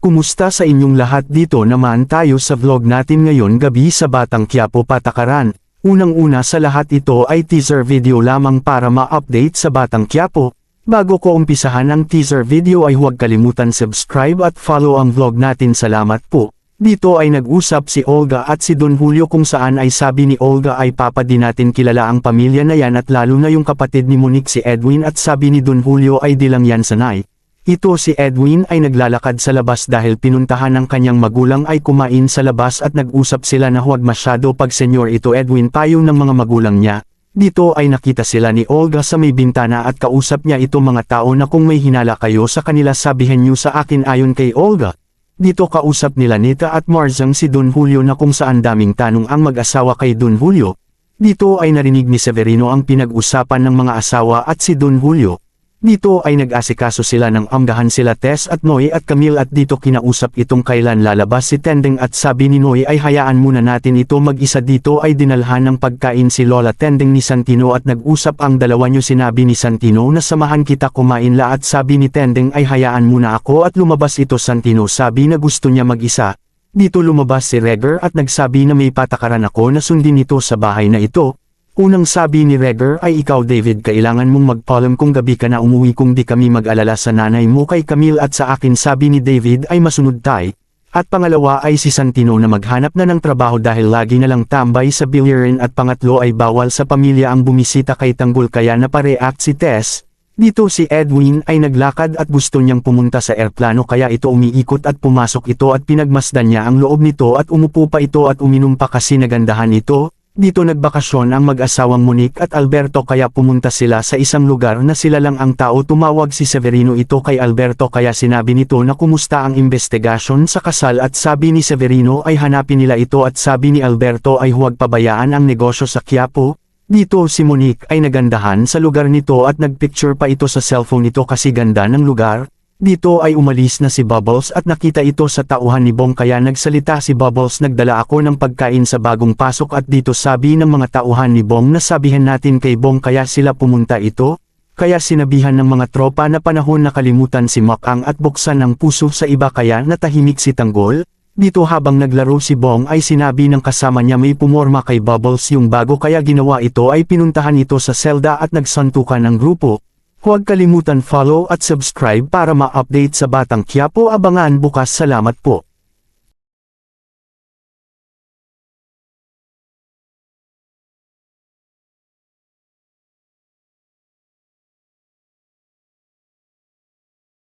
Kumusta sa inyong lahat? Dito naman tayo sa vlog natin ngayon gabi sa Batang Quiapo Patakaran. Unang-una sa lahat ito ay teaser video lamang para ma-update sa Batang Quiapo. Bago ko umpisahan ang teaser video ay huwag kalimutan subscribe at follow ang vlog natin. Salamat po. Dito ay nag-usap si Olga at si Don Julio kung saan ay sabi ni Olga ay di natin kilala ang pamilya na yan at lalo na yung kapatid ni Monique si Edwin at sabi ni Don Julio ay di lang yan sanay. Ito si Edwin ay naglalakad sa labas dahil pinuntahan ng kanyang magulang ay kumain sa labas at nag-usap sila na huwag masyado pag senyor ito Edwin payong ng mga magulang niya. Dito ay nakita sila ni Olga sa may bintana at kausap niya ito mga tao na kung may hinala kayo sa kanila sabihin niyo sa akin ayon kay Olga. Dito kausap nila Nita at Marzang si Don Julio na kung saan daming tanong ang mag-asawa kay Don Julio. Dito ay narinig ni Severino ang pinag-usapan ng mga asawa at si Don Julio. Dito ay nag-asikaso sila ng amgahan sila Tess at Noy at Camille at dito kinausap itong kailan lalabas si Tendeng at sabi ni Noy ay hayaan muna natin ito mag-isa. Dito ay dinalhan ng pagkain si Lola Tendeng ni Santino at nag-usap ang dalawa nyo sinabi ni Santino na samahan kita kumain la at sabi ni Tendeng ay hayaan muna ako at lumabas ito Santino sabi na gusto niya mag-isa. Dito lumabas si Reger at nagsabi na may patakaran ako na sundin ito sa bahay na ito. Unang sabi ni Reger ay ikaw David kailangan mong mag-palm kung gabi ka na umuwi kung di kami mag-alala sa nanay mo kay Camille at sa akin sabi ni David ay masunod tay. At pangalawa ay si Santino na maghanap na ng trabaho dahil lagi na lang tambay sa bilyarin at pangatlo ay bawal sa pamilya ang bumisita kay Tanggol kaya napareact si Tess. Dito si Edwin ay naglakad at gusto niyang pumunta sa eroplano kaya ito umiikot at pumasok ito at pinagmasdan niya ang loob nito at umupo pa ito at uminom pa kasi nagandahan ito. Dito nagbakasyon ang mag-asawang Monique at Alberto kaya pumunta sila sa isang lugar na sila lang ang tao. Tumawag si Severino ito kay Alberto kaya sinabi nito na kumusta ang investigasyon sa kasal at sabi ni Severino ay hanapin nila ito at sabi ni Alberto ay huwag pabayaan ang negosyo sa Quiapo. Dito si Monique ay nagandahan sa lugar nito at nagpicture pa ito sa cellphone nito kasi ganda ng lugar. Dito ay umalis na si Bubbles at nakita ito sa tauhan ni Bong kaya nagsalita si Bubbles nagdala ako ng pagkain sa bagong pasok at dito sabi ng mga tauhan ni Bong na sabihin natin kay Bong kaya sila pumunta ito. Kaya sinabihan ng mga tropa na panahon nakalimutan si Makang at buksan ang puso sa iba kaya natahimik si Tanggol. Dito habang naglaro si Bong ay sinabi ng kasama niya may pumorma kay Bubbles yung bago kaya ginawa ito ay pinuntahan ito sa selda at nagsantukan ng grupo. Huwag kalimutan follow at subscribe para ma-update sa Batang Quiapo. Abangan bukas. Salamat po.